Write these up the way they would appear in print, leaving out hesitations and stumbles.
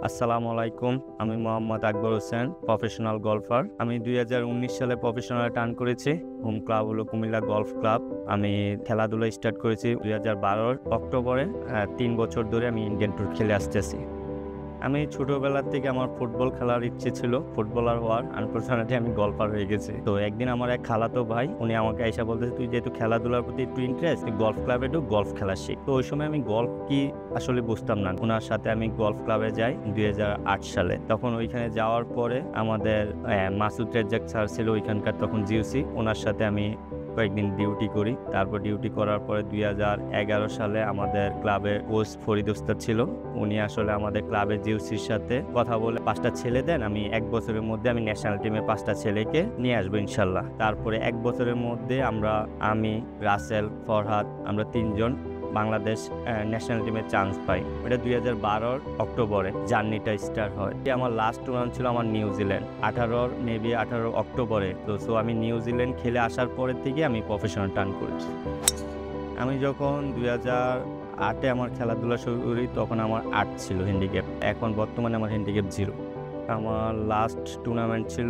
আসসালামু আলাইকুম। আমি মোহাম্মদ আকবর হোসেন, প্রফেশনাল গলফার। আমি 2019 সালে প্রফেশনাল টার্ন করেছি। হোম ক্লাব হলো কুমিল্লা গলফ ক্লাব। আমি খেলাধুলা স্টার্ট করেছি 2012 অক্টোবরে। 3 বছর ধরে আমি ইন্ডিয়ান ট্যুর খেলে আসতেছি। আমি ছোটবেলা থেকে আমার ফুটবল খেলার ইচ্ছে ছিল, ফুটবলার হওয়ার। আনফরচুনেটলি আমি গলফার হয়ে গেছি। তো একদিন আমার এক খালাতো ভাই, উনি আমাকে এসে বলতেছে, তুই যেহেতু খেলাধুলার প্রতি একটু ইন্টারেস্ট, তুই গলফ ক্লাবে ঢুক, গলফ খেলা শিখ। তো ওই সময় আমি গলফ কি আসলে বুঝতাম না। ওনার সাথে আমি গলফ ক্লাবে যাই 2008 সালে। তখন ওইখানে যাওয়ার পরে আমাদের মাসুদ রেজ্জাক স্যার ছিল ওইখানকার, তখন জিওসি। ওনার সাথে আমি কয়েকদিন ডিউটি করি। তারপর ডিউটি করার পরে 2011 সালে আমাদের ক্লাবে কোচ ফরিদ ওস্তাদ ছিল। উনি আসলে আমাদের ক্লাবের জিওসির সাথে কথা বলে 5টা ছেলে দেন, আমি 1 বছরের মধ্যে আমি ন্যাশনাল টিমে 5টা ছেলেকে নিয়ে আসবো ইনশাল্লাহ। তারপরে 1 বছরের মধ্যে আমি রাসেল, ফরহাদ, আমরা 3জন বাংলাদেশ ন্যাশনাল টিমে চান্স পাই। এটা 2012 অক্টোবরে জার্নিটা স্টার্ট হয়। আমার লাস্ট টুর্নামেন্ট ছিল আমার নিউজিল্যান্ড 18 অক্টোবরে। তো আমি নিউজিল্যান্ড খেলে আসার পরের থেকে আমি প্রফেশনাল টার্ন করেছি। আমি যখন 2008-এ আমার খেলাধুলা শুরু করি, তখন আমার 8 ছিল হ্যান্ডিক্যাপ। এখন বর্তমানে আমার হ্যান্ডিক্যাপ 0। আমার লাস্ট টুর্নামেন্ট ছিল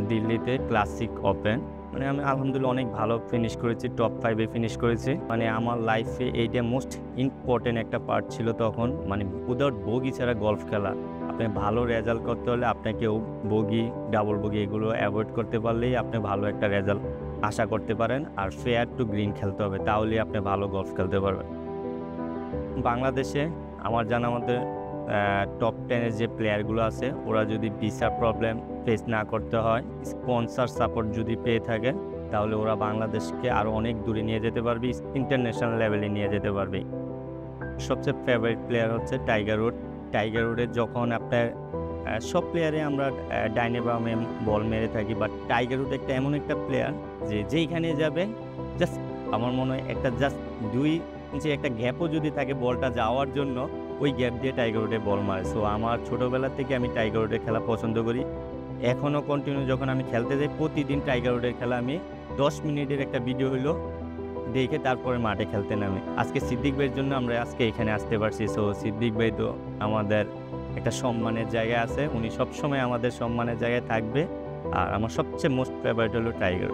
দিল্লিতে ক্লাসিক ওপেন। মানে আমি আলহামদুলিল্লাহ অনেক ভালো ফিনিশ করেছি, টপ 5-এ ফিনিশ করেছি। মানে আমার লাইফে এইটা মোস্ট ইম্পর্টেন্ট একটা পার্ট ছিল তখন। মানে উইদাউট বগি ছাড়া গলফ খেলা, আপনি ভালো রেজাল্ট করতে হলে আপনাকে বগি, ডাবল বগি এগুলো অ্যাভয়েড করতে পারলেই আপনি ভালো একটা রেজাল্ট আশা করতে পারেন। আর ফেয়ার টু গ্রিন খেলতে হবে, তাহলেই আপনি ভালো গলফ খেলতে পারবেন। বাংলাদেশে আমার জানা মতে টপ 10-এর যে প্লেয়ারগুলো আছে, ওরা যদি ভিসা প্রবলেম ফেস না করতে হয়, স্পন্সর সাপোর্ট যদি পেয়ে থাকে, তাহলে ওরা বাংলাদেশকে আরও অনেক দূরে নিয়ে যেতে পারবে, ইন্টারন্যাশনাল লেভেলে নিয়ে যেতে পারবে। সবচেয়ে ফেভারিট প্লেয়ার হচ্ছে টাইগার উড। টাইগার উডের যখন আপনার সব প্লেয়ারে আমরা ডাইনে বামে বল মেরে থাকি, বাট টাইগার উড একটা এমন একটা প্লেয়ার যে যেইখানে যাবে জাস্ট আমার মনে হয় একটা জাস্ট 2 ইঞ্চি একটা গ্যাপও যদি থাকে বলটা যাওয়ার জন্য, ওই গ্যাপ দিয়ে টাইগার উডে বল মারে। সো আমার ছোটোবেলা থেকে আমি টাইগার উডের খেলা পছন্দ করি। এখনও কন্টিনিউ যখন আমি খেলতে যাই, প্রতিদিন টাইগার উডের খেলা আমি 10 মিনিটের একটা ভিডিও হইলো দেখে তারপরে মাঠে খেলতে নামি। আজকে সিদ্দিক ভাইয়ের জন্য আমরা আজকে এখানে আসতে পারছি। সো সিদ্দিক ভাই তো আমাদের একটা সম্মানের জায়গায় আছে, উনি সবসময় আমাদের সম্মানের জায়গায় থাকবে। আর আমার সবচেয়ে মোস্ট ফেভারিট হলো টাইগার।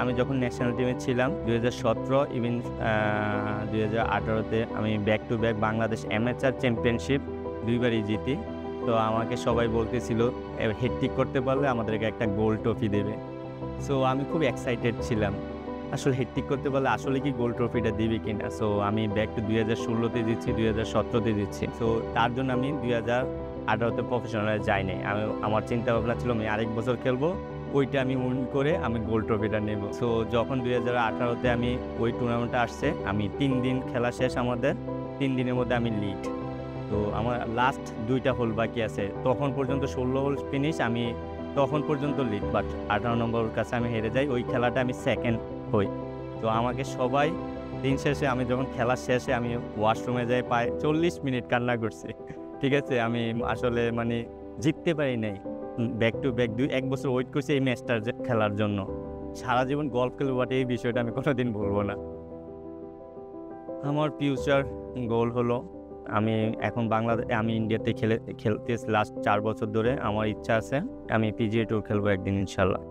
আমি যখন ন্যাশনাল টিমে ছিলাম 2017 ইভেন 2018-তে আমি back to back Bangladesh amateur championship 2বারই জিতি। তো আমাকে সবাই বলতেছিল হ্যাট্রিক করতে পারলে আমাদেরকে একটা গোল্ড ট্রফি দেবে। সো আমি খুব এক্সাইটেড ছিলাম, আসলে হ্যাট্রিক করতে পারলে আসলে কি গোল্ড ট্রফিটা দিবে কিনা। সো আমি ব্যাক টু 2016-তে দিচ্ছি, 2017-তে দিচ্ছি। সো তার জন্য আমি 2018-তে প্রফেশনালে যাইনি। আমার চিন্তা ভাবনা ছিল আমি আরেক বছর খেলবো, ওইটা আমি উইন করে আমি গোল্ড ট্রফিটা নেব। সো যখন 2018-তে আমি ওই টুর্নামেন্টে আসছে, আমি 3 দিন খেলা শেষ, আমাদের 3 দিনের মধ্যে আমি লিড। তো আমার লাস্ট 2টা হোল বাকি আছে, তখন পর্যন্ত 16 হোল ফিনিশ, আমি তখন পর্যন্ত লিড। বাট 18 নম্বর কাছে আমি হেরে যাই, ওই খেলাটা আমি সেকেন্ড হই। তো আমাকে সবাই দিন শেষে, আমি যখন খেলার শেষে আমি ওয়াশরুমে যাই, প্রায় 40 মিনিট কান্না করছি। ঠিক আছে, আমি আসলে মানে জিততে পারি নাই। ব্যাক টু ব্যাক 1 বছর ওয়েট করছি এই ম্যাচটার খেলার জন্য। সারা জীবন গল্ফ খেলবো, বাট এই বিষয়টা আমি কোনোদিন ভুলবো না। আমার ফিউচার গোল হলো আমি এখন আমি ইন্ডিয়াতে খেলতেছি লাস্ট 4 বছর ধরে। আমার ইচ্ছা আছে আমি পিজিএ ট্যুর খেলবো একদিন ইনশাল্লাহ।